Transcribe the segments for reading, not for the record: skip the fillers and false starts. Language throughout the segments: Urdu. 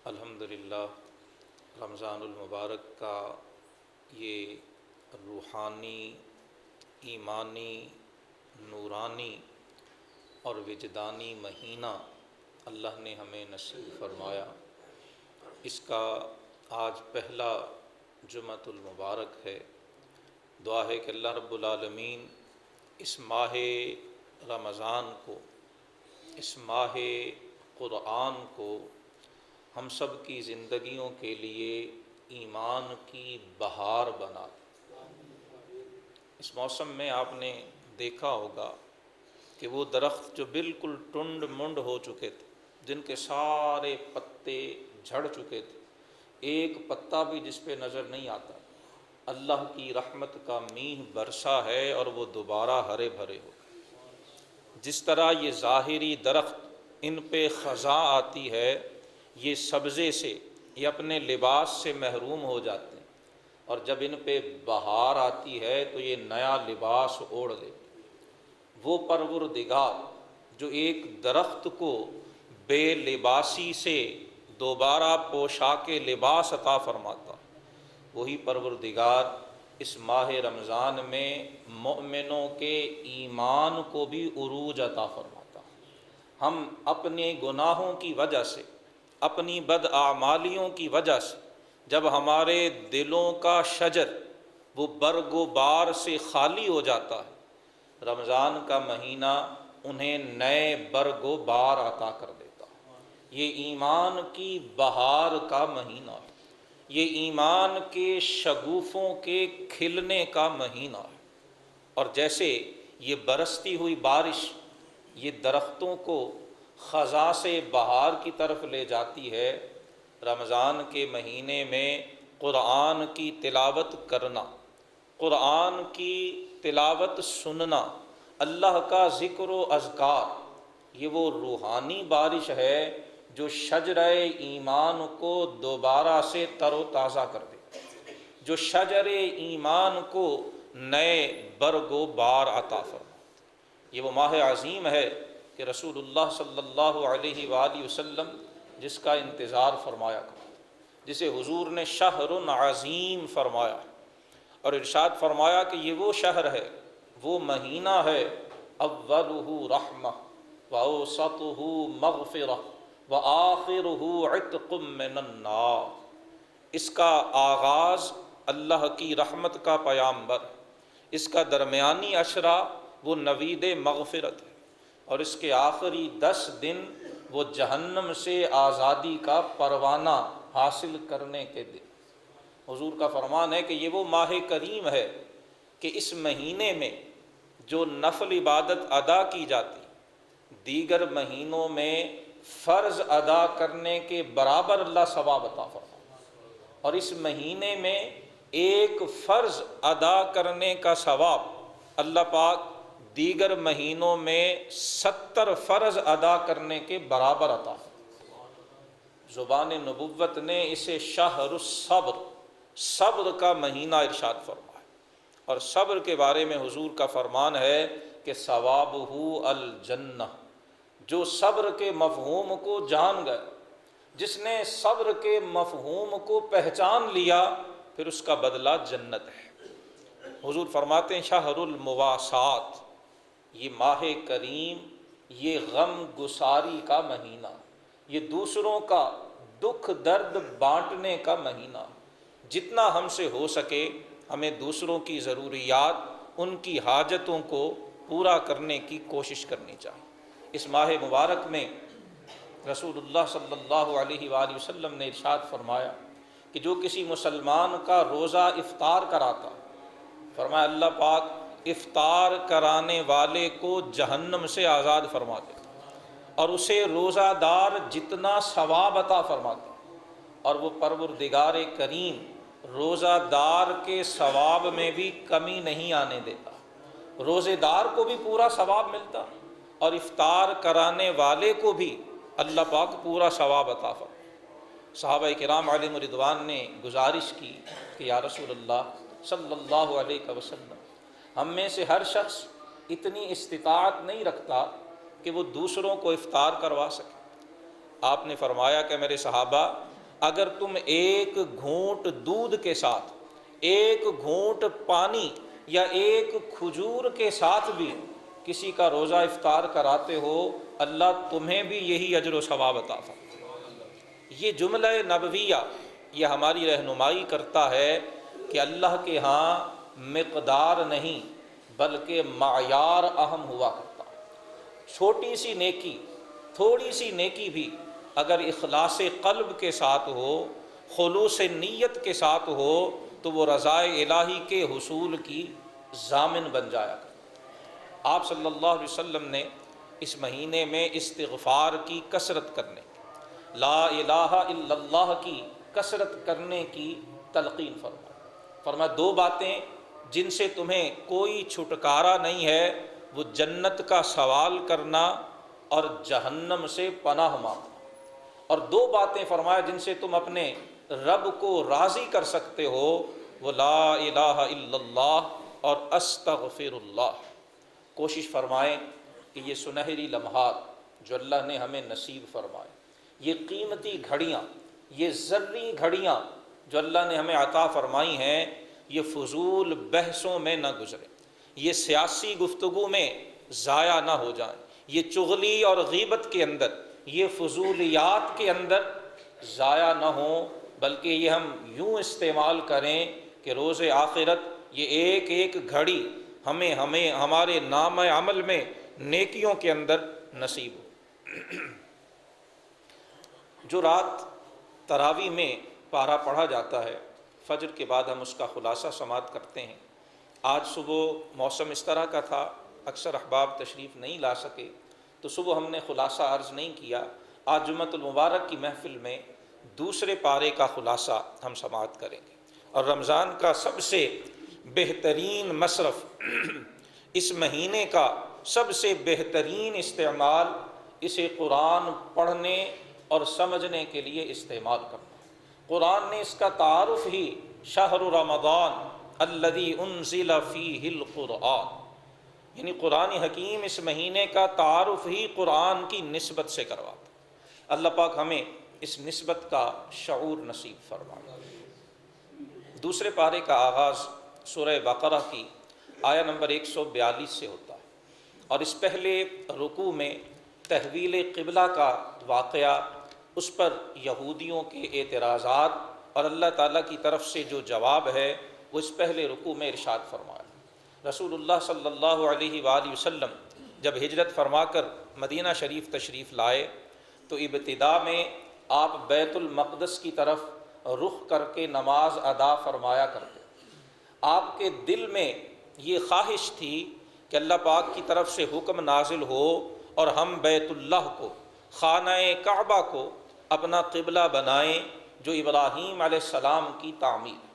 الحمدللہ رمضان المبارک کا یہ روحانی، ایمانی، نورانی اور وجدانی مہینہ اللہ نے ہمیں نصیب فرمایا۔ اس کا آج پہلا جمعۃ المبارک ہے۔ دعا ہے کہ اللہ رب العالمین اس ماہ رمضان کو، اس ماہ قرآن کو ہم سب کی زندگیوں کے لیے ایمان کی بہار بنا۔ اس موسم میں آپ نے دیکھا ہوگا کہ وہ درخت جو بالکل ٹنڈ منڈ ہو چکے تھے، جن کے سارے پتے جھڑ چکے تھے، ایک پتا بھی جس پہ نظر نہیں آتا، اللہ کی رحمت کا میہ برسا ہے اور وہ دوبارہ ہرے بھرے ہو گئے۔ جس طرح یہ ظاہری درخت ان پہ خزاں آتی ہے، یہ سبزے سے، یہ اپنے لباس سے محروم ہو جاتے ہیں، اور جب ان پہ بہار آتی ہے تو یہ نیا لباس اوڑھ لیتے ہیں۔ وہ پروردگار جو ایک درخت کو بے لباسی سے دوبارہ پوشاک لباس عطا فرماتا، وہی پروردگار اس ماہ رمضان میں مومنوں کے ایمان کو بھی عروج عطا فرماتا۔ ہم اپنے گناہوں کی وجہ سے، اپنی بداعمالیوں کی وجہ سے، جب ہمارے دلوں کا شجر وہ برگ و بار سے خالی ہو جاتا ہے، رمضان کا مہینہ انہیں نئے برگ و بار عطا کر دیتا۔ یہ ایمان کی بہار کا مہینہ ہے، یہ ایمان کے شگوفوں کے کھلنے کا مہینہ ہے۔ اور جیسے یہ برستی ہوئی بارش یہ درختوں کو خزاں سے بہار کی طرف لے جاتی ہے، رمضان کے مہینے میں قرآن کی تلاوت کرنا، قرآن کی تلاوت سننا، اللہ کا ذکر و اذکار، یہ وہ روحانی بارش ہے جو شجرہ ایمان کو دوبارہ سے تر و تازہ کر دے، جو شجر ایمان کو نئے برگ و بار عطا فرمائے۔ یہ وہ ماہ عظیم ہے کہ رسول اللہ صلی اللہ علیہ وآلہ وسلم جس کا انتظار فرمایا کرتے، جسے حضور نے شہر عظیم فرمایا، اور ارشاد فرمایا کہ یہ وہ شہر ہے، وہ مہینہ ہے، اولہ رحمہ واوسطہ مغفرہ وآخرہ عتق من النار۔ اس کا آغاز اللہ کی رحمت کا پیامبر، اس کا درمیانی عشرہ وہ نوید مغفرت ہے، اور اس کے آخری 10 دن وہ جہنم سے آزادی کا پروانہ حاصل کرنے کے دن۔ حضور کا فرمان ہے کہ یہ وہ ماہ کریم ہے کہ اس مہینے میں جو نفل عبادت ادا کی جاتی، دیگر مہینوں میں فرض ادا کرنے کے برابر اللہ ثواب عطا فرماتا، اور اس مہینے میں ایک فرض ادا کرنے کا ثواب اللہ پاک دیگر مہینوں میں 70 فرض ادا کرنے کے برابر عطا فرماتا۔ زبان نبوت نے اسے شہر الصبر، صبر کا مہینہ ارشاد فرمایا، اور صبر کے بارے میں حضور کا فرمان ہے کہ ثوابہ الجنہ۔ جو صبر کے مفہوم کو جان گئے، جس نے صبر کے مفہوم کو پہچان لیا، پھر اس کا بدلہ جنت ہے۔ حضور فرماتے ہیں شہر المواسات، یہ ماہ کریم یہ غم گساری کا مہینہ، یہ دوسروں کا دکھ درد بانٹنے کا مہینہ۔ جتنا ہم سے ہو سکے ہمیں دوسروں کی ضروریات، ان کی حاجتوں کو پورا کرنے کی کوشش کرنی چاہیے۔ اس ماہ مبارک میں رسول اللہ صلی اللہ علیہ وآلہ وسلم نے ارشاد فرمایا کہ جو کسی مسلمان کا روزہ افطار کراتا، فرمایا اللہ پاک افطار کرانے والے کو جہنم سے آزاد فرما دے، اور اسے روزہ دار جتنا ثواب عطا فرماتا، اور وہ پروردگار کریم روزہ دار کے ثواب میں بھی کمی نہیں آنے دیتا، روزے دار کو بھی پورا ثواب ملتا، اور افطار کرانے والے کو بھی اللہ پاک پورا ثواب عطا فرماتا۔ صحابہ کرام علیہم رضوان نے گزارش کی کہ یا رسول اللہ صلی اللہ علیہ وسلم، ہم میں سے ہر شخص اتنی استطاعت نہیں رکھتا کہ وہ دوسروں کو افطار کروا سکے۔ آپ نے فرمایا کہ میرے صحابہ، اگر تم ایک گھونٹ دودھ کے ساتھ، ایک گھونٹ پانی یا ایک کھجور کے ساتھ بھی کسی کا روزہ افطار کراتے ہو، اللہ تمہیں بھی یہی اجر و ثواب عطا فرمائے۔ یہ جملہ نبویہ یہ ہماری رہنمائی کرتا ہے کہ اللہ کے ہاں مقدار نہیں بلکہ معیار اہم ہوا کرتا ہے۔ چھوٹی سی نیکی، تھوڑی سی نیکی بھی اگر اخلاص قلب کے ساتھ ہو، خلوص نیت کے ساتھ ہو، تو وہ رضائے الہی کے حصول کی ضامن بن جایا کرتا۔ آپ صلی اللہ علیہ وسلم نے اس مہینے میں استغفار کی کثرت کرنے، لا الہ الا اللہ کی کثرت کرنے کی تلقین فرمایا دو باتیں جن سے تمہیں کوئی چھٹکارا نہیں ہے، وہ جنت کا سوال کرنا اور جہنم سے پناہ مانگنا، اور دو باتیں فرمایا جن سے تم اپنے رب کو راضی کر سکتے ہو، وہ لا الہ الا اللہ اور استغفر اللہ۔ کوشش فرمائیں کہ یہ سنہری لمحات جو اللہ نے ہمیں نصیب فرمائے، یہ قیمتی گھڑیاں، یہ زرعی گھڑیاں جو اللہ نے ہمیں عطا فرمائی ہیں، یہ فضول بحثوں میں نہ گزرے، یہ سیاسی گفتگو میں ضائع نہ ہو جائیں، یہ چغلی اور غیبت کے اندر، یہ فضولیات کے اندر ضائع نہ ہوں، بلکہ یہ ہم یوں استعمال کریں کہ روز آخرت یہ ایک ایک گھڑی ہمیں ہمارے نام عمل میں نیکیوں کے اندر نصیب ہو۔ جو رات تراویح میں پارہ پڑھا جاتا ہے، فجر کے بعد ہم اس کا خلاصہ سماعت کرتے ہیں۔ آج صبح موسم اس طرح کا تھا، اکثر احباب تشریف نہیں لا سکے، تو صبح ہم نے خلاصہ عرض نہیں کیا۔ آج جمعۃ المبارک کی محفل میں دوسرے پارے کا خلاصہ ہم سماعت کریں گے، اور رمضان کا سب سے بہترین مصرف، اس مہینے کا سب سے بہترین استعمال اسے قرآن پڑھنے اور سمجھنے کے لیے استعمال کرنا۔ قرآن نے اس کا تعارف ہی شہر رمضان الذی انزل فیہ القرآن، یعنی قرآن حکیم اس مہینے کا تعارف ہی قرآن کی نسبت سے کرواتا۔ اللہ پاک ہمیں اس نسبت کا شعور نصیب فرمائے۔ دوسرے پارے کا آغاز سورہ بقرہ کی آیہ نمبر 142 سے ہوتا ہے، اور اس پہلے رکوع میں تحویل قبلہ کا واقعہ، اس پر یہودیوں کے اعتراضات اور اللہ تعالیٰ کی طرف سے جو جواب ہے وہ اس پہلے رکوع میں ارشاد فرمایا۔ رسول اللہ صلی اللہ علیہ وآلہ وسلم جب ہجرت فرما کر مدینہ شریف تشریف لائے تو ابتدا میں آپ بیت المقدس کی طرف رخ کر کے نماز ادا فرمایا کرتے۔ آپ کے دل میں یہ خواہش تھی کہ اللہ پاک کی طرف سے حکم نازل ہو اور ہم بیت اللہ کو، خانہ کعبہ کو اپنا قبلہ بنائیں، جو ابراہیم علیہ السلام کی تعمیر۔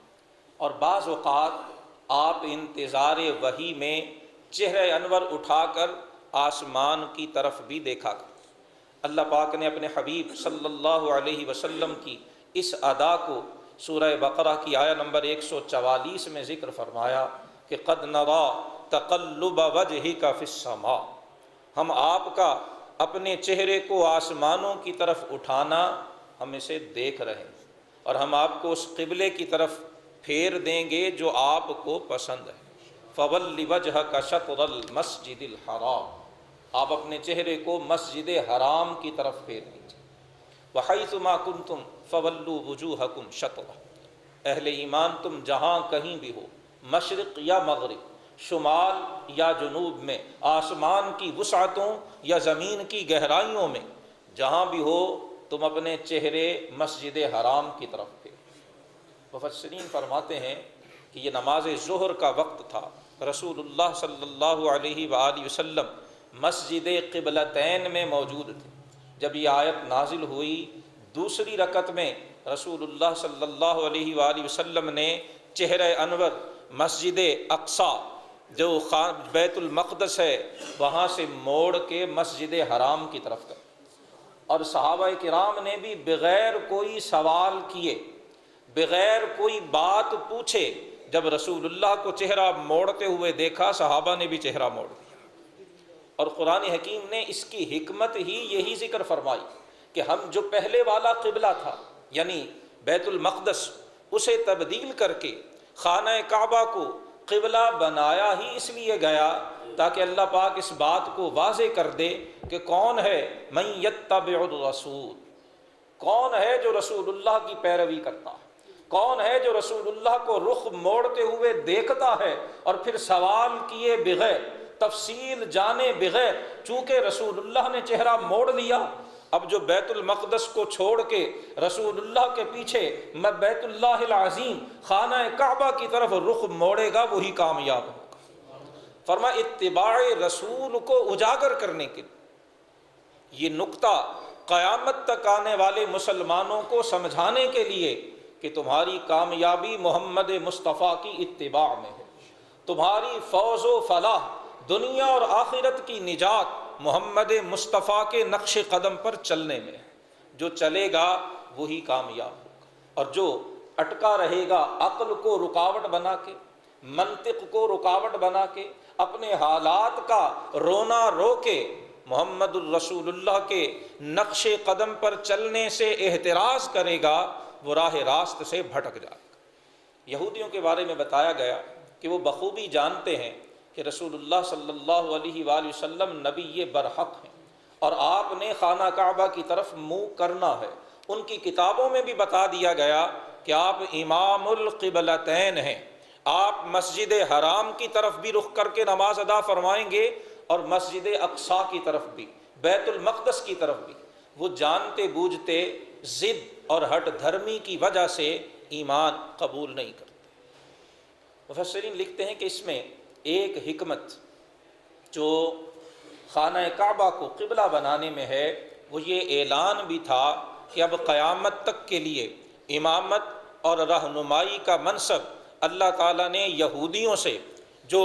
اور بعض اوقات آپ انتظار وحی میں چہرہ انور اٹھا کر آسمان کی طرف بھی دیکھا کرتے۔ اللہ پاک نے اپنے حبیب صلی اللہ علیہ وسلم کی اس ادا کو سورہ بقرہ کی آیہ نمبر 144 میں ذکر فرمایا کہ قد نرا تقلب وجہک فی السماء، ہم آپ کا اپنے چہرے کو آسمانوں کی طرف اٹھانا ہم اسے دیکھ رہے ہیں، اور ہم آپ کو اس قبلے کی طرف پھیر دیں گے جو آپ کو پسند ہے۔ فَوَلِّ وَجْهَكَ شَطْرَ الْمَسْجِدِ الْحَرَامِ، آپ اپنے چہرے کو مسجد حرام کی طرف پھیر دیجیے۔ وَحَيْثُ مَا كُنْتُمْ فَوَلُّوا وُجُوهَكُمْ شَطْرَهُ، اہل ایمان تم جہاں کہیں بھی ہو، مشرق یا مغرب، شمال یا جنوب میں، آسمان کی وسعتوں یا زمین کی گہرائیوں میں، جہاں بھی ہو تم اپنے چہرے مسجد حرام کی طرف پھیر۔ مفسرین فرماتے ہیں کہ یہ نماز ظہر کا وقت تھا، رسول اللہ صلی اللہ علیہ وآلہ وسلم مسجد قبلتین میں موجود تھے۔ جب یہ آیت نازل ہوئی، دوسری رکعت میں رسول اللہ صلی اللہ علیہ وآلہ وسلم نے چہرہ انور مسجد اقصی جو بیت المقدس ہے وہاں سے موڑ کے مسجد حرام کی طرف کر، اور صحابہ کرام نے بھی بغیر کوئی سوال کیے، بغیر کوئی بات پوچھے، جب رسول اللہ کو چہرہ موڑتے ہوئے دیکھا صحابہ نے بھی چہرہ موڑ دیا۔ اور قرآن حکیم نے اس کی حکمت ہی یہی ذکر فرمائی کہ ہم جو پہلے والا قبلہ تھا یعنی بیت المقدس اسے تبدیل کر کے خانہ کعبہ کو قبلہ بنایا ہی اس لیے گیا تاکہ اللہ پاک اس بات کو واضح کر دے کہ کون ہے من یتبع الرسول، کون ہے جو رسول اللہ کی پیروی کرتا ہے، کون ہے جو رسول اللہ کو رخ موڑتے ہوئے دیکھتا ہے اور پھر سوال کیے بغیر، تفصیل جانے بغیر، چونکہ رسول اللہ نے چہرہ موڑ لیا، اب جو بیت المقدس کو چھوڑ کے رسول اللہ کے پیچھے میں بیت اللہ العظیم خانہ کعبہ کی طرف رخ موڑے گا وہی کامیاب ہوگا۔ فرمایا اتباع رسول کو اجاگر کرنے کے لیے، یہ نقطہ قیامت تک آنے والے مسلمانوں کو سمجھانے کے لیے کہ تمہاری کامیابی محمد مصطفیٰ کی اتباع میں ہے، تمہاری فوز و فلاح دنیا اور آخرت کی نجات محمد مصطفیٰ کے نقش قدم پر چلنے میں ہے۔ جو چلے گا وہی کامیاب ہوگا، اور جو اٹکا رہے گا عقل کو رکاوٹ بنا کے، منطق کو رکاوٹ بنا کے، اپنے حالات کا رونا رو کے محمد الرسول اللہ کے نقش قدم پر چلنے سے احتراز کرے گا، وہ راہ راست سے بھٹک جائے گا۔ یہودیوں کے بارے میں بتایا گیا کہ وہ بخوبی جانتے ہیں کہ رسول اللہ صلی اللہ علیہ وآلہ وسلم نبی برحق ہیں اور آپ نے خانہ کعبہ کی طرف منہ کرنا ہے۔ ان کی کتابوں میں بھی بتا دیا گیا کہ آپ امام القبلتین ہیں، آپ مسجد حرام کی طرف بھی رخ کر کے نماز ادا فرمائیں گے اور مسجد اقصیٰ کی طرف بھی، بیت المقدس کی طرف بھی۔ وہ جانتے بوجھتے ضد اور ہٹ دھرمی کی وجہ سے ایمان قبول نہیں کرتے۔ مفسرین لکھتے ہیں کہ اس میں ایک حکمت جو خانہ کعبہ کو قبلہ بنانے میں ہے وہ یہ اعلان بھی تھا کہ اب قیامت تک کے لیے امامت اور رہنمائی کا منصب اللہ تعالیٰ نے یہودیوں سے، جو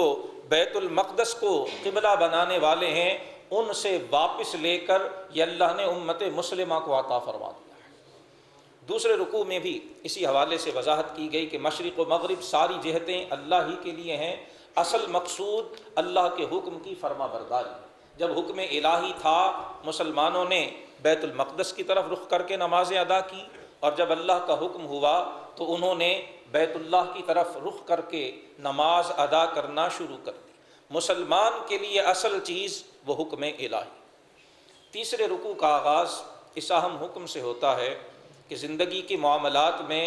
بیت المقدس کو قبلہ بنانے والے ہیں، ان سے واپس لے کر یہ اللہ نے امت مسلمہ کو عطا فرما دیا ہے۔ دوسرے رکوع میں بھی اسی حوالے سے وضاحت کی گئی کہ مشرق و مغرب ساری جہتیں اللہ ہی کے لیے ہیں، اصل مقصود اللہ کے حکم کی فرما برداری ہے۔ جب حکم الہی تھا مسلمانوں نے بیت المقدس کی طرف رخ کر کے نمازیں ادا کی، اور جب اللہ کا حکم ہوا تو انہوں نے بیت اللہ کی طرف رخ کر کے نماز ادا کرنا شروع کر دی۔ مسلمان کے لیے اصل چیز وہ حکم الہی۔ تیسرے رکوع کا آغاز اس اہم حکم سے ہوتا ہے کہ زندگی کے معاملات میں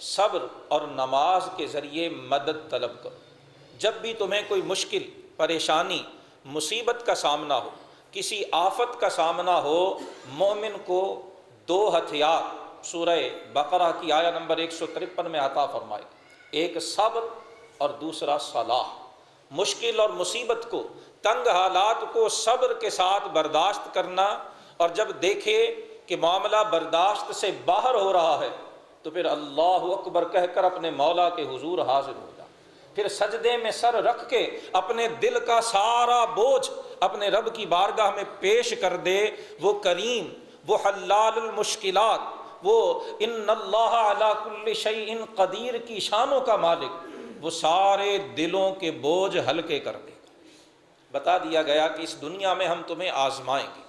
صبر اور نماز کے ذریعے مدد طلب کرو۔ جب بھی تمہیں کوئی مشکل، پریشانی، مصیبت کا سامنا ہو، کسی آفت کا سامنا ہو، مومن کو دو ہتھیار سورہ بقرہ کی آیہ نمبر 153 میں عطا فرمائے، ایک صبر اور دوسرا صلاح۔ مشکل اور مصیبت کو، تنگ حالات کو صبر کے ساتھ برداشت کرنا، اور جب دیکھے کہ معاملہ برداشت سے باہر ہو رہا ہے تو پھر اللہ اکبر کہہ کر اپنے مولا کے حضور حاضر ہو جا، پھر سجدے میں سر رکھ کے اپنے دل کا سارا بوجھ اپنے رب کی بارگاہ میں پیش کر دے۔ وہ کریم، وہ حلال المشکلات، وہ ان اللہ علی کل شیء قدیر کی شانوں کا مالک، وہ سارے دلوں کے بوجھ ہلکے کر دے گا۔ بتا دیا گیا کہ اس دنیا میں ہم تمہیں آزمائیں گے،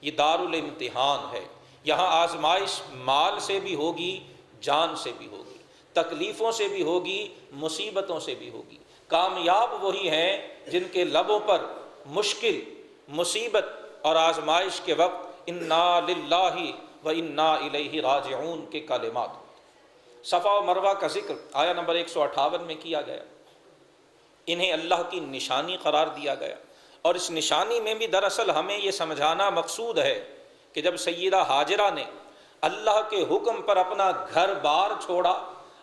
یہ دارالامتحان ہے، یہاں آزمائش مال سے بھی ہوگی، جان سے بھی ہوگی، تکلیفوں سے بھی ہوگی، مصیبتوں سے بھی ہوگی۔ کامیاب وہی ہیں جن کے لبوں پر مشکل، مصیبت اور آزمائش کے وقت انا للہ و انا الیہ راجعون کے کلمات ہوتے۔ صفا و مروہ کا ذکر آیہ نمبر 158 میں کیا گیا، انہیں اللہ کی نشانی قرار دیا گیا، اور اس نشانی میں بھی دراصل ہمیں یہ سمجھانا مقصود ہے کہ جب سیدہ ہاجرہ نے اللہ کے حکم پر اپنا گھر بار چھوڑا،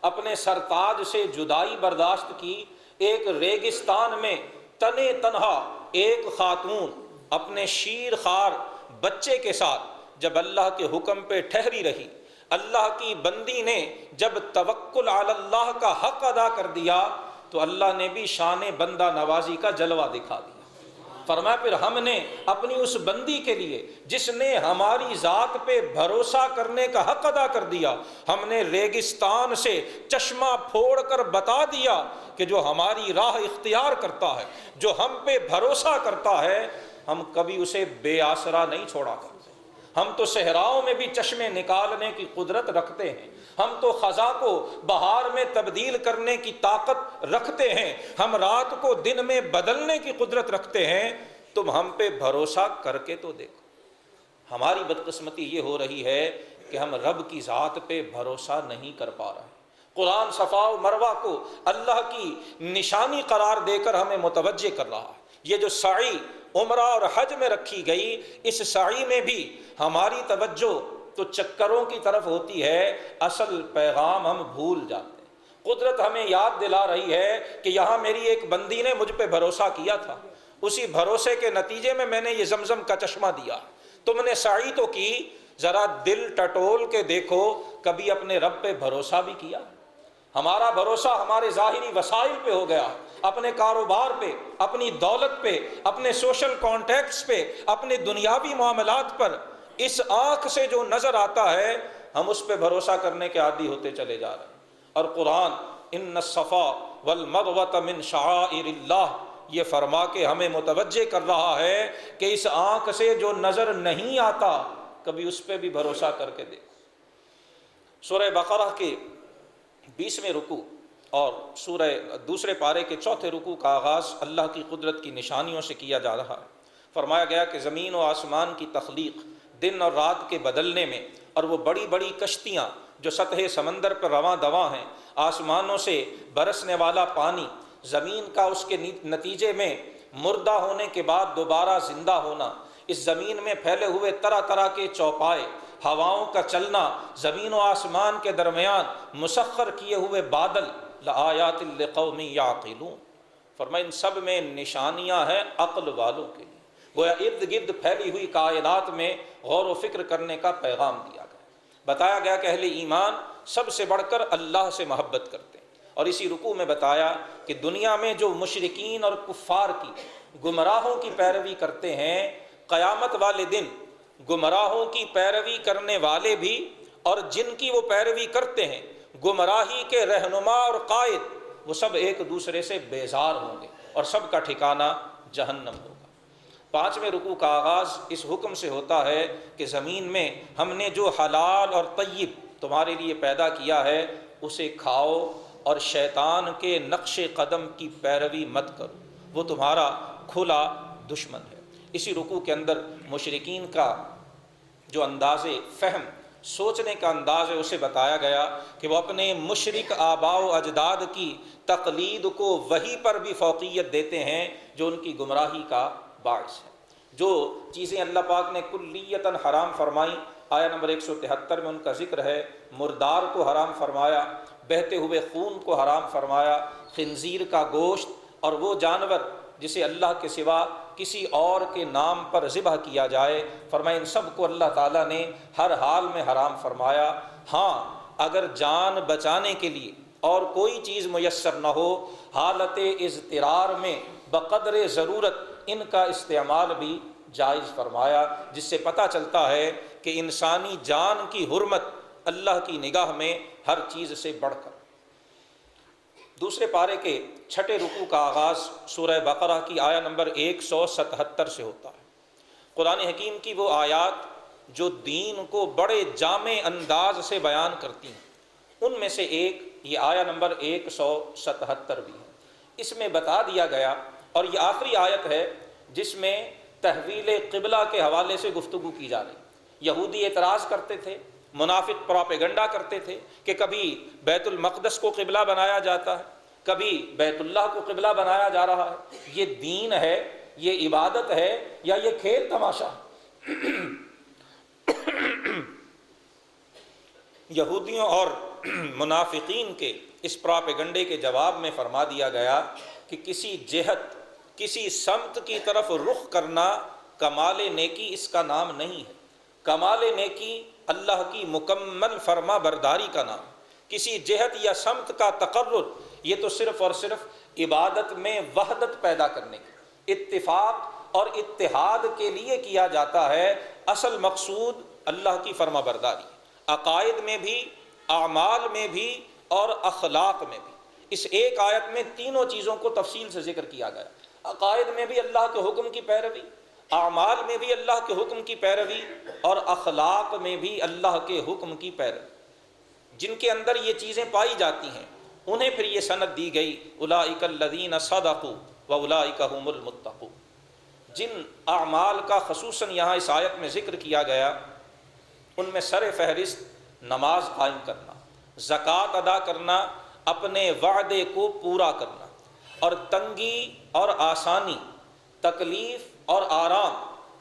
اپنے سرتاج سے جدائی برداشت کی، ایک ریگستان میں تنے تنہا ایک خاتون اپنے شیر خوار بچے کے ساتھ جب اللہ کے حکم پہ ٹھہری رہی، اللہ کی بندی نے جب توکل علی اللہ کا حق ادا کر دیا تو اللہ نے بھی شان بندہ نوازی کا جلوہ دکھا دیا۔ فرمایا پھر ہم نے اپنی اس بندی کے لیے جس نے ہماری ذات پہ بھروسہ کرنے کا حق ادا کر دیا، ہم نے ریگستان سے چشمہ پھوڑ کر بتا دیا کہ جو ہماری راہ اختیار کرتا ہے، جو ہم پہ بھروسہ کرتا ہے، ہم کبھی اسے بے آسرا نہیں چھوڑا کرتے۔ ہم تو صحراؤں میں بھی چشمے نکالنے کی قدرت رکھتے ہیں، ہم تو خزاں کو بہار میں تبدیل کرنے کی طاقت رکھتے ہیں، ہم رات کو دن میں بدلنے کی قدرت رکھتے ہیں، تم ہم پہ بھروسہ کر کے تو دیکھو۔ ہماری بدقسمتی یہ ہو رہی ہے کہ ہم رب کی ذات پہ بھروسہ نہیں کر پا رہے۔ قرآن صفا و مروہ کو اللہ کی نشانی قرار دے کر ہمیں متوجہ کر رہا ہے۔ یہ جو سعی عمرہ اور حج میں رکھی گئی، اس سعی میں بھی ہماری توجہ تو چکروں کی طرف ہوتی ہے، اصل پیغام ہم بھول جاتے ہیں۔ قدرت ہمیں یاد دلا رہی ہے کہ یہاں میری ایک بندی نے مجھ پہ بھروسہ کیا تھا، اسی بھروسے کے نتیجے میں میں نے یہ زمزم کا چشمہ دیا۔ تم نے سعی تو کی، ذرا دل ٹٹول کے دیکھو کبھی اپنے رب پہ بھروسہ بھی کیا؟ ہمارا بھروسہ ہمارے ظاہری وسائل پہ ہو گیا، اپنے کاروبار پہ، اپنی دولت پہ، اپنے سوشل کانٹیکٹس پہ، اپنے دنیاوی معاملات پر۔ اس آنکھ سے جو نظر آتا ہے ہم اس پہ بھروسہ کرنے کے عادی ہوتے چلے جا رہے ہیں۔ اور قرآن ان الصفا والمروۃ من شعائر اللہ یہ فرما کے ہمیں متوجہ کر رہا ہے کہ اس آنکھ سے جو نظر نہیں آتا کبھی اس پہ بھی بھروسہ کر کے دیکھو۔ سورہ بقرہ کے 20ویں رکوع اور سورہ دوسرے پارے کے 4تھے رکوع کا آغاز اللہ کی قدرت کی نشانیوں سے کیا جا رہا ہے۔ فرمایا گیا کہ زمین و آسمان کی تخلیق، دن اور رات کے بدلنے میں، اور وہ بڑی بڑی کشتیاں جو سطح سمندر پر رواں دواں ہیں، آسمانوں سے برسنے والا پانی، زمین کا اس کے نتیجے میں مردہ ہونے کے بعد دوبارہ زندہ ہونا، اس زمین میں پھیلے ہوئے طرح طرح کے چوپائے، ہواؤں کا چلنا، زمین و آسمان کے درمیان مسخر کیے ہوئے بادل، لآیات لقوم یعقلون۔ فرمایا ان سب میں نشانیاں ہیں عقل والوں کے لیے۔ گویا ارد گرد پھیلی ہوئی کائنات میں غور و فکر کرنے کا پیغام دیا گیا۔ بتایا گیا کہ اہل ایمان سب سے بڑھ کر اللہ سے محبت کرتے ہیں۔ اور اسی رکوع میں بتایا کہ دنیا میں جو مشرکین اور کفار کی گمراہوں کی پیروی کرتے ہیں، قیامت والے دن گمراہوں کی پیروی کرنے والے بھی اور جن کی وہ پیروی کرتے ہیں، گمراہی کے رہنما اور قائد، وہ سب ایک دوسرے سے بیزار ہوں گے اور سب کا ٹھکانہ جہنم ہوگا۔ 5ویں رکوع کا آغاز اس حکم سے ہوتا ہے کہ زمین میں ہم نے جو حلال اور طیب تمہارے لیے پیدا کیا ہے اسے کھاؤ، اور شیطان کے نقش قدم کی پیروی مت کرو، وہ تمہارا کھلا دشمن ہے۔ اسی رکوع کے اندر مشرکین کا جو انداز فہم، سوچنے کا انداز ہے، اسے بتایا گیا کہ وہ اپنے مشرک آباء و اجداد کی تقلید کو وحی پر بھی فوقیت دیتے ہیں جو ان کی گمراہی کا باعث ہے۔ جو چیزیں اللہ پاک نے کلیتاً حرام فرمائیں، آیا نمبر 173 میں ان کا ذکر ہے۔ مردار کو حرام فرمایا، بہتے ہوئے خون کو حرام فرمایا، خنزیر کا گوشت اور وہ جانور جسے اللہ کے سوا کسی اور کے نام پر ذبح کیا جائے، فرمایا ان سب کو اللہ تعالیٰ نے ہر حال میں حرام فرمایا۔ ہاں اگر جان بچانے کے لیے اور کوئی چیز میسر نہ ہو، حالت اضطرار میں بقدر ضرورت ان کا استعمال بھی جائز فرمایا، جس سے پتہ چلتا ہے کہ انسانی جان کی حرمت اللہ کی نگاہ میں ہر چیز سے بڑھ کر۔ دوسرے پارے کے 6 رکوع کا آغاز سورہ بقرہ کی آیا نمبر 177 سے ہوتا ہے۔ قرآن حکیم کی وہ آیات جو دین کو بڑے جامع انداز سے بیان کرتی ہیں، ان میں سے ایک یہ آیا نمبر 177 بھی ہے۔ اس میں بتا دیا گیا، اور یہ آخری آیت ہے جس میں تحویل قبلہ کے حوالے سے گفتگو کی جا رہی۔ یہودی اعتراض کرتے تھے، منافق پراپیگنڈا کرتے تھے کہ کبھی بیت المقدس کو قبلہ بنایا جاتا ہے، کبھی بیت اللہ کو قبلہ بنایا جا رہا ہے۔ یہ دین ہے، یہ عبادت ہے، یا یہ کھیل تماشا؟ یہودیوں اور منافقین کے اس پراپیگنڈے کے جواب میں فرما دیا گیا کہ کسی جہت، کسی سمت کی طرف رخ کرنا کمال نیکی اس کا نام نہیں ہے۔ کمال نیکی اللہ کی مکمل فرما برداری کا نام۔ کسی جہت یا سمت کا تقرر یہ تو صرف اور صرف عبادت میں وحدت پیدا کرنے کی، اتفاق اور اتحاد کے لیے کیا جاتا ہے۔ اصل مقصود اللہ کی فرما برداری، عقائد میں بھی، اعمال میں بھی اور اخلاق میں بھی۔ اس ایک آیت میں تینوں چیزوں کو تفصیل سے ذکر کیا گیا۔ عقائد میں بھی اللہ کے حکم کی پیروی، اعمال میں بھی اللہ کے حکم کی پیروی اور اخلاق میں بھی اللہ کے حکم کی پیروی، جن کے اندر یہ چیزیں پائی جاتی ہیں انہیں پھر یہ سند دی گئی اولئک الذین صدقوا واولئک هم المتقون۔ جن اعمال کا خصوصاً یہاں اس آیت میں ذکر کیا گیا ان میں سر فہرست نماز قائم کرنا، زکوٰۃ ادا کرنا، اپنے وعدے کو پورا کرنا، اور تنگی اور آسانی، تکلیف اور آرام،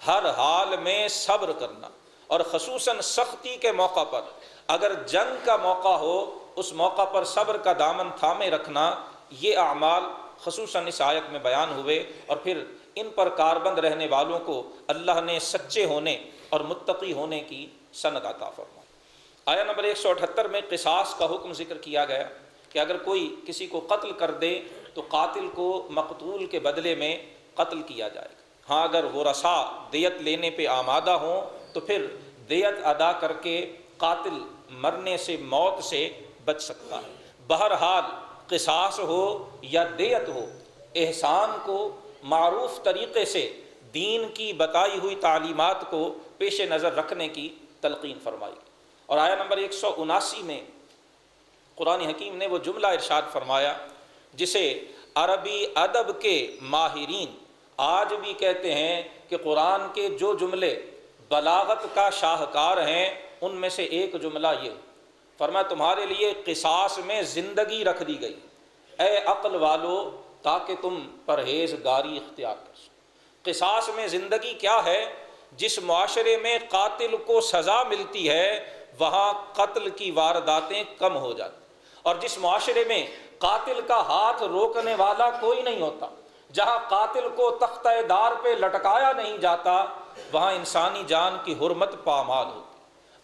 ہر حال میں صبر کرنا، اور خصوصاً سختی کے موقع پر، اگر جنگ کا موقع ہو اس موقع پر صبر کا دامن تھامے رکھنا، یہ اعمال خصوصاً اس آیت میں بیان ہوئے، اور پھر ان پر کاربند رہنے والوں کو اللہ نے سچے ہونے اور متقی ہونے کی سند عطا فرمائی۔ آیت نمبر 178 میں قصاص کا حکم ذکر کیا گیا کہ اگر کوئی کسی کو قتل کر دے تو قاتل کو مقتول کے بدلے میں قتل کیا جائے گا۔ ہاں اگر ورثاء دیت لینے پہ آمادہ ہوں تو پھر دیت ادا کر کے قاتل مرنے سے، موت سے بچ سکتا ہے۔ بہرحال قصاص ہو یا دیت ہو، احسان کو معروف طریقے سے دین کی بتائی ہوئی تعلیمات کو پیش نظر رکھنے کی تلقین فرمائی۔ اور آیت نمبر 179 میں قرآن حکیم نے وہ جملہ ارشاد فرمایا جسے عربی ادب کے ماہرین آج بھی کہتے ہیں کہ قرآن کے جو جملے بلاغت کا شاہکار ہیں ان میں سے ایک جملہ یہ فرمایا، تمہارے لیے قصاص میں زندگی رکھ دی گئی اے عقل والو تاکہ تم پرہیزگاری اختیار کر سکو۔ قصاص میں زندگی کیا ہے؟ جس معاشرے میں قاتل کو سزا ملتی ہے وہاں قتل کی وارداتیں کم ہو جاتی، اور جس معاشرے میں قاتل کا ہاتھ روکنے والا کوئی نہیں ہوتا، جہاں قاتل کو تختہ دار پہ لٹکایا نہیں جاتا، وہاں انسانی جان کی حرمت پامال ہوتی۔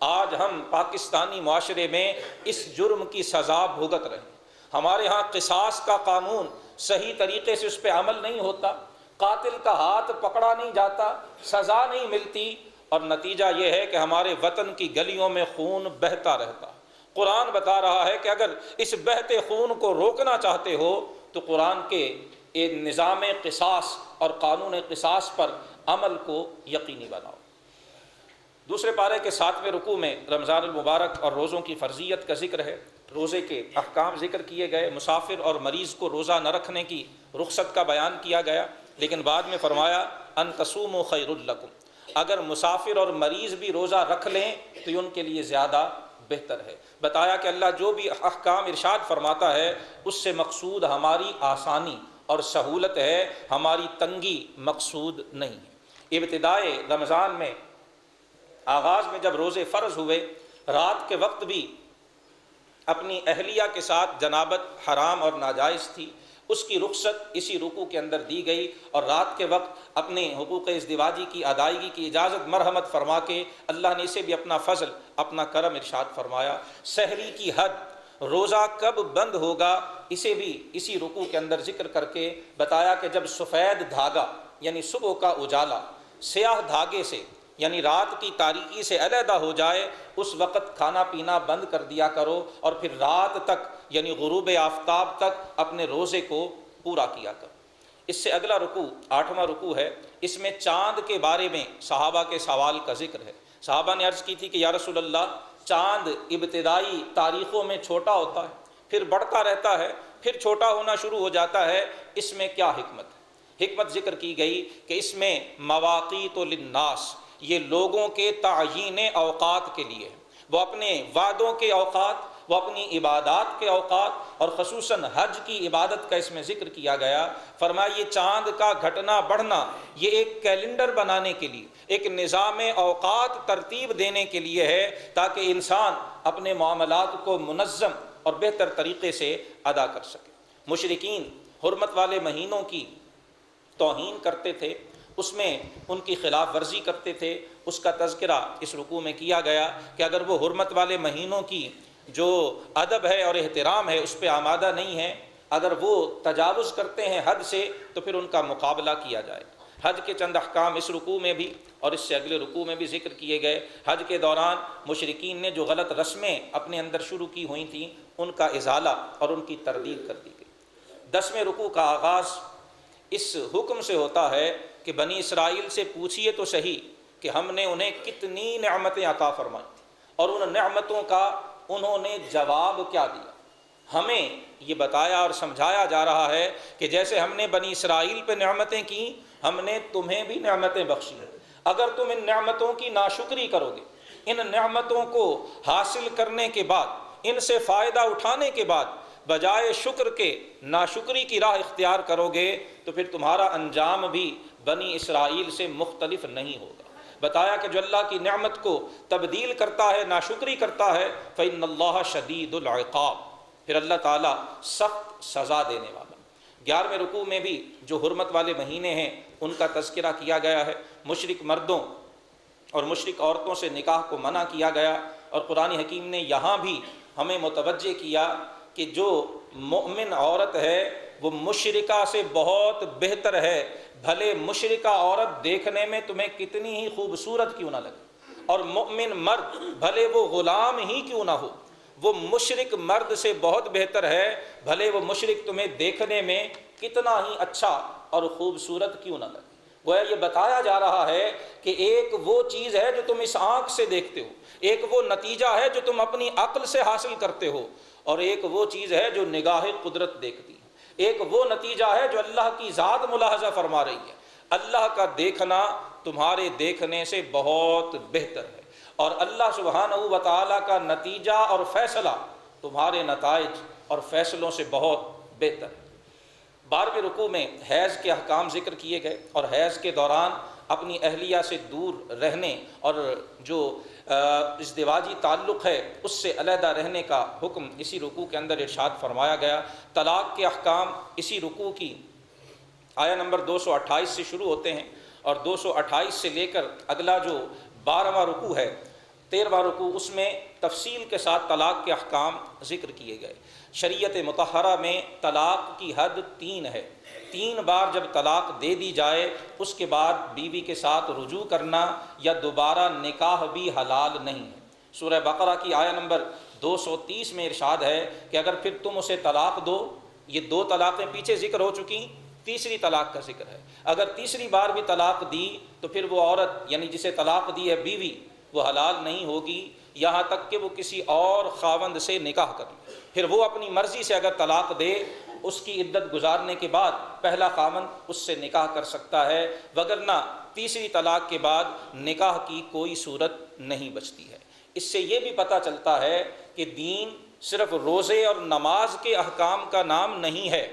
آج ہم پاکستانی معاشرے میں اس جرم کی سزا بھگت رہے ہیں۔ ہمارے ہاں قصاص کا قانون صحیح طریقے سے اس پہ عمل نہیں ہوتا، قاتل کا ہاتھ پکڑا نہیں جاتا، سزا نہیں ملتی، اور نتیجہ یہ ہے کہ ہمارے وطن کی گلیوں میں خون بہتا رہتا۔ قرآن بتا رہا ہے کہ اگر اس بہتے خون کو روکنا چاہتے ہو تو قرآن کے ایک نظام قصاص اور قانون قصاص پر عمل کو یقینی بناؤ۔ دوسرے پارے کے 7ویں رکوع میں رمضان المبارک اور روزوں کی فرضیت کا ذکر ہے، روزے کے احکام ذکر کیے گئے، مسافر اور مریض کو روزہ نہ رکھنے کی رخصت کا بیان کیا گیا، لیکن بعد میں فرمایا ان تصوموا خیر لکم، اگر مسافر اور مریض بھی روزہ رکھ لیں تو یہ ان کے لیے زیادہ بہتر ہے۔ بتایا کہ اللہ جو بھی احکام ارشاد فرماتا ہے اس سے مقصود ہماری آسانی اور سہولت ہے، ہماری تنگی مقصود نہیں ہے۔ ابتدائے رمضان میں آغاز میں جب روزے فرض ہوئے، رات کے وقت بھی اپنی اہلیہ کے ساتھ جنابت حرام اور ناجائز تھی، اس کی رخصت اسی رکوع کے اندر دی گئی، اور رات کے وقت اپنے حقوق ازدواجی کی ادائیگی کی اجازت مرحمت فرما کے اللہ نے اسے بھی اپنا فضل، اپنا کرم ارشاد فرمایا۔ سحری کی حد، روزہ کب بند ہوگا، اسے بھی اسی رکوع کے اندر ذکر کر کے بتایا کہ جب سفید دھاگا یعنی صبح کا اجالا سیاہ دھاگے سے یعنی رات کی تاریکی سے علیحدہ ہو جائے اس وقت کھانا پینا بند کر دیا کرو، اور پھر رات تک یعنی غروب آفتاب تک اپنے روزے کو پورا کیا کرو۔ اس سے اگلا رکوع 8واں رکوع ہے، اس میں چاند کے بارے میں صحابہ کے سوال کا ذکر ہے۔ صحابہ نے عرض کی تھی کہ یا رسول اللہ، چاند ابتدائی تاریخوں میں چھوٹا ہوتا ہے، پھر بڑھتا رہتا ہے، پھر چھوٹا ہونا شروع ہو جاتا ہے، اس میں کیا حکمت ہے؟ حکمت ذکر کی گئی کہ اس میں مواقیت للناس، یہ لوگوں کے تعیین اوقات کے لیے، وہ اپنے وعدوں کے اوقات، وہ اپنی عبادات کے اوقات، اور خصوصاً حج کی عبادت کا اس میں ذکر کیا گیا۔ فرمایا یہ چاند کا گھٹنا بڑھنا یہ ایک کیلنڈر بنانے کے لیے، ایک نظام اوقات ترتیب دینے کے لیے ہے، تاکہ انسان اپنے معاملات کو منظم اور بہتر طریقے سے ادا کر سکے۔ مشرکین حرمت والے مہینوں کی توہین کرتے تھے، اس میں ان کی خلاف ورزی کرتے تھے، اس کا تذکرہ اس رکوع میں کیا گیا کہ اگر وہ حرمت والے مہینوں کی جو ادب ہے اور احترام ہے اس پہ آمادہ نہیں ہے، اگر وہ تجاوز کرتے ہیں حد سے، تو پھر ان کا مقابلہ کیا جائے۔ حج کے چند احکام اس رکوع میں بھی اور اس سے اگلے رکوع میں بھی ذکر کیے گئے۔ حج کے دوران مشرکین نے جو غلط رسمیں اپنے اندر شروع کی ہوئی تھیں ان کا ازالہ اور ان کی تردید کر دی گئی۔ 10ویں رکوع کا آغاز اس حکم سے ہوتا ہے کہ بنی اسرائیل سے پوچھئے تو صحیح کہ ہم نے انہیں کتنی نعمتیں عطا فرمائی اور ان نعمتوں کا انہوں نے جواب کیا دیا۔ ہمیں یہ بتایا اور سمجھایا جا رہا ہے کہ جیسے ہم نے بنی اسرائیل پہ نعمتیں کی، ہم نے تمہیں بھی نعمتیں بخشی ہیں۔ اگر تم ان نعمتوں کی ناشکری کرو گے، ان نعمتوں کو حاصل کرنے کے بعد، ان سے فائدہ اٹھانے کے بعد بجائے شکر کے ناشکری کی راہ اختیار کرو گے تو پھر تمہارا انجام بھی بنی اسرائیل سے مختلف نہیں ہوگا۔ بتایا کہ جو اللہ کی نعمت کو تبدیل کرتا ہے، ناشکری کرتا ہے، فإن اللہ شدید العقاب، پھر اللہ تعالیٰ سخت سزا دینے والا۔ 11ویں رکوع میں بھی جو حرمت والے مہینے ہیں ان کا تذکرہ کیا گیا ہے، مشرک مردوں اور مشرک عورتوں سے نکاح کو منع کیا گیا، اور قرآن حکیم نے یہاں بھی ہمیں متوجہ کیا کہ جو مومن عورت ہے وہ مشرکہ سے بہت بہتر ہے، بھلے مشرکہ عورت دیکھنے میں تمہیں کتنی ہی خوبصورت کیوں نہ لگے، اور مومن مرد بھلے وہ غلام ہی کیوں نہ ہو، وہ مشرک مرد سے بہت بہتر ہے، بھلے وہ مشرک تمہیں دیکھنے میں کتنا ہی اچھا اور خوبصورت کیوں نہ لگے۔ گویا یہ بتایا جا رہا ہے کہ ایک وہ چیز ہے جو تم اس آنکھ سے دیکھتے ہو، ایک وہ نتیجہ ہے جو تم اپنی عقل سے حاصل کرتے ہو، اور ایک وہ چیز ہے جو نگاہ قدرت دیکھتی ہے، ایک وہ نتیجہ ہے جو اللہ کی ذات ملاحظہ فرما رہی ہے۔ اللہ کا دیکھنا تمہارے دیکھنے سے بہت بہتر ہے، اور اللہ سبحانہ و تعالیٰ کا نتیجہ اور فیصلہ تمہارے نتائج اور فیصلوں سے بہت بہتر ہے۔ 12ویں رکوع میں حیض کے احکام ذکر کیے گئے، اور حیض کے دوران اپنی اہلیہ سے دور رہنے اور جو ازدواجی تعلق ہے اس سے علیحدہ رہنے کا حکم اسی رکوع کے اندر ارشاد فرمایا گیا۔ طلاق کے احکام اسی رکوع کی آیہ نمبر 228 سے شروع ہوتے ہیں، اور 228 سے لے کر اگلا جو 12واں رکوع ہے، 13واں رکوع، اس میں تفصیل کے ساتھ طلاق کے احکام ذکر کیے گئے۔ شریعت مطہرہ میں طلاق کی حد 3 ہے، 3 بار جب طلاق دے دی جائے اس کے بعد بیوی کے ساتھ رجوع کرنا یا دوبارہ نکاح بھی حلال نہیں ہے۔ سورہ بقرہ کی آیہ نمبر 230 میں ارشاد ہے کہ اگر پھر تم اسے طلاق دو، یہ 2 طلاقیں پیچھے ذکر ہو چکی، تیسری طلاق کا ذکر ہے، اگر تیسری بار بھی طلاق دی تو پھر وہ عورت یعنی جسے طلاق دی ہے بیوی وہ حلال نہیں ہوگی یہاں تک کہ وہ کسی اور خاوند سے نکاح کر لے۔ پھر وہ اپنی مرضی سے اگر طلاق دے، اس کی عدت گزارنے کے بعد پہلا خاوند اس سے نکاح کر سکتا ہے، وگرنہ تیسری طلاق کے بعد نکاح کی کوئی صورت نہیں بچتی ہے۔ اس سے یہ بھی پتہ چلتا ہے کہ دین صرف روزے اور نماز کے احکام کا نام نہیں ہے،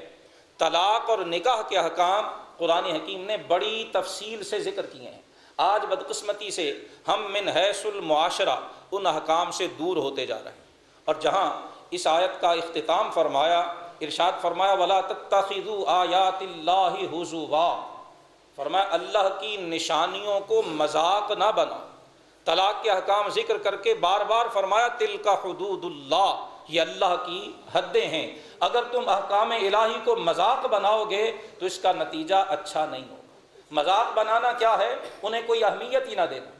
طلاق اور نکاح کے احکام قرآن حکیم نے بڑی تفصیل سے ذکر کیے ہیں۔ آج بدقسمتی سے ہم من حیث المعاشرہ ان احکام سے دور ہوتے جا رہے ہیں، اور جہاں اس آیت کا اختتام فرمایا، ارشاد فرمایا وَلَا تَتَّخِذُوا آیَاتِ اللَّهِ هُزُوًا، فرمایا اللہ کی نشانیوں کو مذاق نہ بناؤ۔ طلاق کے احکام ذکر کر کے بار بار فرمایا تلک حدود اللہ، یہ اللہ کی حدیں ہیں، اگر تم احکام الہی کو مذاق بناؤ گے تو اس کا نتیجہ اچھا نہیں ہوگا۔ مذاق بنانا کیا ہے؟ انہیں کوئی اہمیت ہی نہ دینا،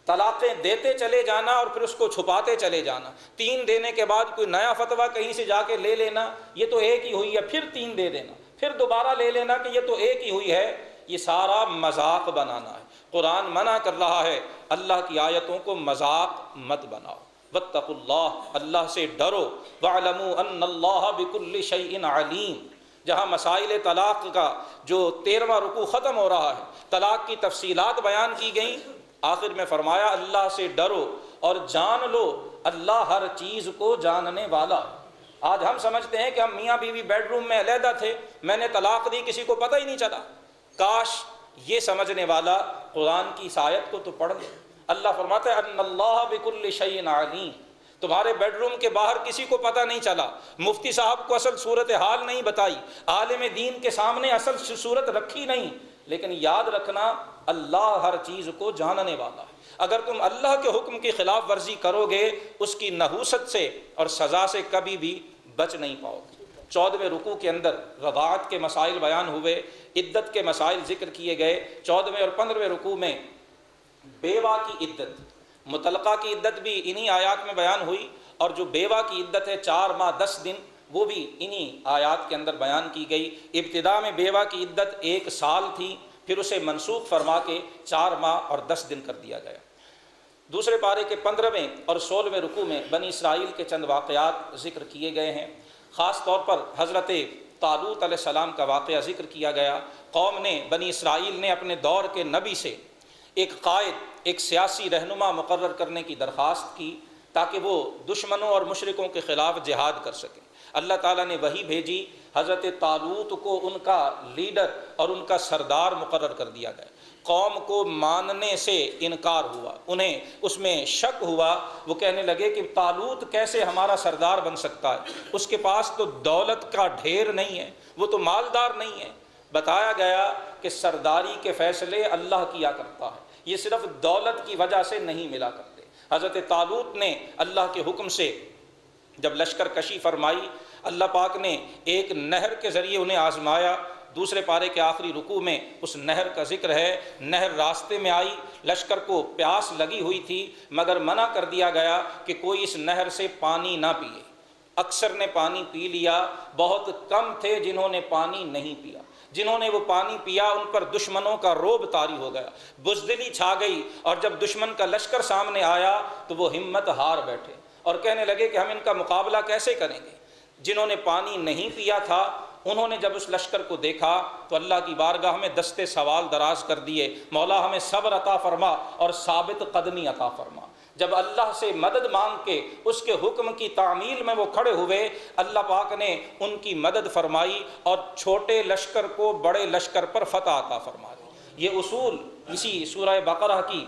طلاقیں دیتے چلے جانا اور پھر اس کو چھپاتے چلے جانا، 3 دینے کے بعد کوئی نیا فتویٰ کہیں سے جا کے لے لینا، یہ تو ایک ہی ہوئی ہے، پھر 3 دے دینا، پھر دوبارہ لے لینا کہ یہ تو ایک ہی ہوئی ہے، یہ سارا مذاق بنانا ہے۔ قرآن منع کر رہا ہے اللہ کی آیتوں کو مذاق مت بناؤ۔ واتقوا اللہ، اللہ سے ڈرو، واعلموا ان اللہ بکل شیء علیم۔ جہاں مسائل طلاق کا جو 13واں رکوع ختم ہو رہا ہے، طلاق کی تفصیلات بیان کی گئیں، آخر میں فرمایا اللہ سے ڈرو اور جان لو اللہ ہر چیز کو جاننے والا۔ آج ہم سمجھتے ہیں کہ ہم میاں بیوی بیڈ روم میں علیحدہ تھے، میں نے طلاق دی کسی کو پتہ ہی نہیں چلا۔ کاش یہ سمجھنے والا قرآن کی اس آیت کو تو پڑھ لے۔ اللہ فرماتا ہے ان اللہ بکل شیء علیم، تمہارے بیڈ روم کے باہر کسی کو پتہ نہیں چلا، مفتی صاحب کو اصل صورتحال نہیں بتائی، عالم دین کے سامنے اصل صورت رکھی نہیں، لیکن یاد رکھنا اللہ ہر چیز کو جاننے والا ہے۔ اگر تم اللہ کے حکم کی خلاف ورزی کرو گے اس کی نحوست سے اور سزا سے کبھی بھی بچ نہیں پاؤ گے۔ 14ویں رکوع کے اندر رضاعت کے مسائل بیان ہوئے، عدت کے مسائل ذکر کیے گئے۔ 14ویں اور 15ویں رکوع میں بیوہ کی عدت، مطلقہ کی عدت بھی انہی آیات میں بیان ہوئی، اور جو بیوہ کی عدت ہے 4 ماہ 10 دن، وہ بھی انہی آیات کے اندر بیان کی گئی۔ ابتدا میں بیوہ کی عدت 1 سال تھی، پھر اسے منسوخ فرما کے 4 ماہ اور 10 دن کر دیا گیا۔ دوسرے پارے کے 15ویں اور 16ویں رکوع میں بنی اسرائیل کے چند واقعات ذکر کیے گئے ہیں۔ خاص طور پر حضرت طالوت علیہ السلام کا واقعہ ذکر کیا گیا۔ قوم نے، بنی اسرائیل نے اپنے دور کے نبی سے ایک قائد، ایک سیاسی رہنما مقرر کرنے کی درخواست کی تاکہ وہ دشمنوں اور مشرکوں کے خلاف جہاد کر سکیں۔ اللہ تعالیٰ نے وحی بھیجی، حضرت طالوت کو ان کا لیڈر اور ان کا سردار مقرر کر دیا گیا۔ قوم کو ماننے سے انکار ہوا، انہیں اس میں شک ہوا، وہ کہنے لگے کہ طالوت کیسے ہمارا سردار بن سکتا ہے، اس کے پاس تو دولت کا ڈھیر نہیں ہے، وہ تو مالدار نہیں ہے۔ بتایا گیا کہ سرداری کے فیصلے اللہ کیا کرتا ہے، یہ صرف دولت کی وجہ سے نہیں ملا کرتے۔ حضرت طالوت نے اللہ کے حکم سے جب لشکر کشی فرمائی، اللہ پاک نے ایک نہر کے ذریعے انہیں آزمایا۔ دوسرے پارے کے آخری رکوع میں اس نہر کا ذکر ہے۔ نہر راستے میں آئی، لشکر کو پیاس لگی ہوئی تھی، مگر منع کر دیا گیا کہ کوئی اس نہر سے پانی نہ پیے۔ اکثر نے پانی پی لیا، بہت کم تھے جنہوں نے پانی نہیں پیا۔ جنہوں نے وہ پانی پیا ان پر دشمنوں کا رعب طاری ہو گیا، بزدلی چھا گئی، اور جب دشمن کا لشکر سامنے آیا تو وہ ہمت ہار بیٹھے اور کہنے لگے کہ ہم ان کا مقابلہ کیسے کریں گے۔ جنہوں نے پانی نہیں پیا تھا انہوں نے جب اس لشکر کو دیکھا تو اللہ کی بارگاہ میں دستے سوال دراز کر دیے، مولا ہمیں صبر عطا فرما اور ثابت قدمی عطا فرما۔ جب اللہ سے مدد مانگ کے اس کے حکم کی تعمیل میں وہ کھڑے ہوئے، اللہ پاک نے ان کی مدد فرمائی اور چھوٹے لشکر کو بڑے لشکر پر فتح عطا فرما دی۔ یہ اصول اسی سورہ بقرہ کی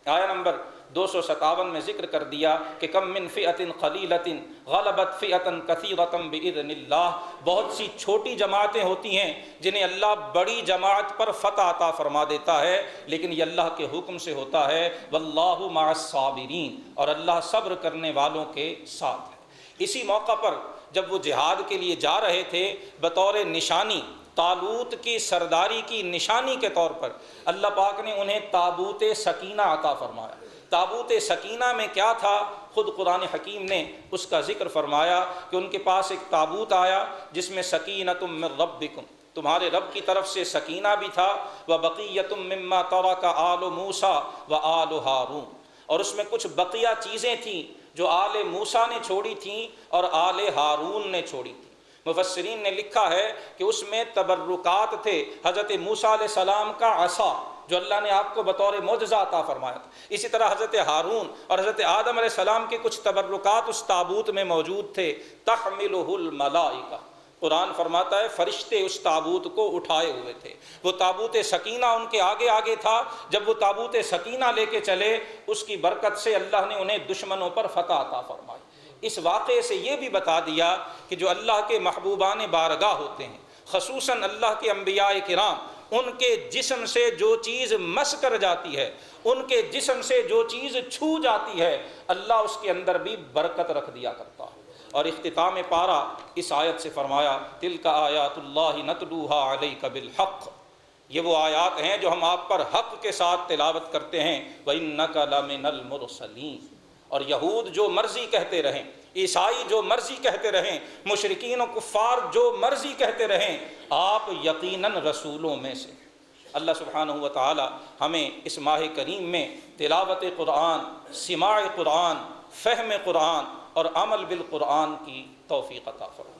آیہ نمبر 257 میں ذکر کر دیا کہ کم من فئۃ قلیلۃ غلبت فئۃ کثیرۃ باذن اللہ۔ بہت سی چھوٹی جماعتیں ہوتی ہیں جنہیں اللہ بڑی جماعت پر فتح عطا فرما دیتا ہے، لیکن یہ اللہ کے حکم سے ہوتا ہے۔ واللہ مع الصابرین، اور اللہ صبر کرنے والوں کے ساتھ ہے۔ اسی موقع پر جب وہ جہاد کے لیے جا رہے تھے، بطور نشانی طالوت کی سرداری کی نشانی کے طور پر اللہ پاک نے انہیں تابوت سکینہ عطا فرمایا۔ تابوت سکینہ میں کیا تھا؟ خود قرآن حکیم نے اس کا ذکر فرمایا کہ ان کے پاس ایک تابوت آیا جس میں سکینۃ من ربکم، تمہارے رب کی طرف سے سکینہ بھی تھا، وبقیۃ مما ترک آل موسیٰ وآل ہارون، اور اس میں کچھ بقیہ چیزیں تھیں جو آل موسیٰ نے چھوڑی تھیں اور آل ہارون نے چھوڑی تھیں۔ مفسرین نے لکھا ہے کہ اس میں تبرکات تھے، حضرت موسیٰ علیہ السلام کا عصا جو اللہ نے آپ کو بطور معجزہ عطا فرمایا تھا، اسی طرح حضرت ہارون اور حضرت آدم علیہ السلام کے کچھ تبرکات اس تابوت میں موجود تھے۔ تحملہ الملائکہ، قرآن فرماتا ہے فرشتے اس تابوت کو اٹھائے ہوئے تھے۔ وہ تابوت سکینہ ان کے آگے آگے تھا۔ جب وہ تابوت سکینہ لے کے چلے، اس کی برکت سے اللہ نے انہیں دشمنوں پر فتح عطا فرمائی۔ اس واقعے سے یہ بھی بتا دیا کہ جو اللہ کے محبوبان بارگاہ ہوتے ہیں، خصوصاً اللہ کے انبیاء کرام، ان کے جسم سے جو چیز مس کر جاتی ہے، ان کے جسم سے جو چیز چھو جاتی ہے، اللہ اس کے اندر بھی برکت رکھ دیا کرتا ہے۔ اور اختتام پارہ اس آیت سے فرمایا تلک آیات اللہ نتلوہا علیک بالحق، یہ وہ آیات ہیں جو ہم آپ پر حق کے ساتھ تلاوت کرتے ہیں۔ وَإِنَّكَ لَمِنَ الْمُرْسَلِينَ، اور یہود جو مرضی کہتے رہیں، عیسائی جو مرضی کہتے رہیں، مشرکین و کفار جو مرضی کہتے رہیں، آپ یقیناً رسولوں میں سے۔ اللہ سبحانہ و تعالی ہمیں اس ماہ کریم میں تلاوت قرآن، سماع قرآن، فہم قرآن اور عمل بالقرآن کی توفیق عطا فرمائے۔